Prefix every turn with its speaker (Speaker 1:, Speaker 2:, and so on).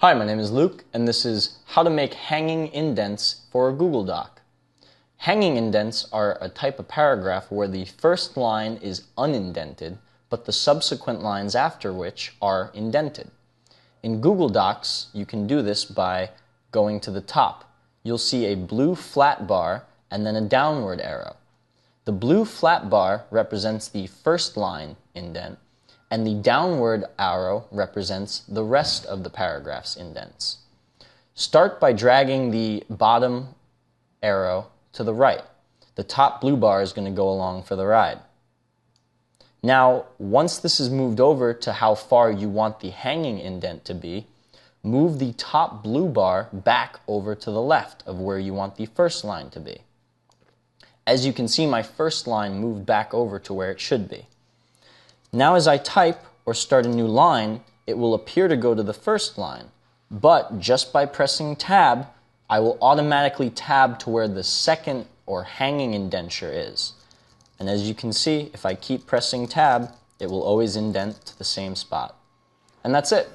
Speaker 1: Hi, my name is Luke, and this is how to make hanging indents for a Google Doc. Hanging indents are a type of paragraph where the first line is unindented, but the subsequent lines after which are indented. In Google Docs, you can do this by going to the top. You'll see a blue flat bar and then a downward arrow. The blue flat bar represents the first line indent, and the downward arrow represents the rest of the paragraph's indents. Start by dragging the bottom arrow to the right. The top blue bar is going to go along for the ride. Now, once this is moved over to how far you want the hanging indent to be, move the top blue bar back over to the left of where you want the first line to be. As you can see, my first line moved back over to where it should be. Now as I type or start a new line, it will appear to go to the first line, but just by pressing tab, I will automatically tab to where the second or hanging indenture is. And as you can see, if I keep pressing tab, it will always indent to the same spot. And that's it.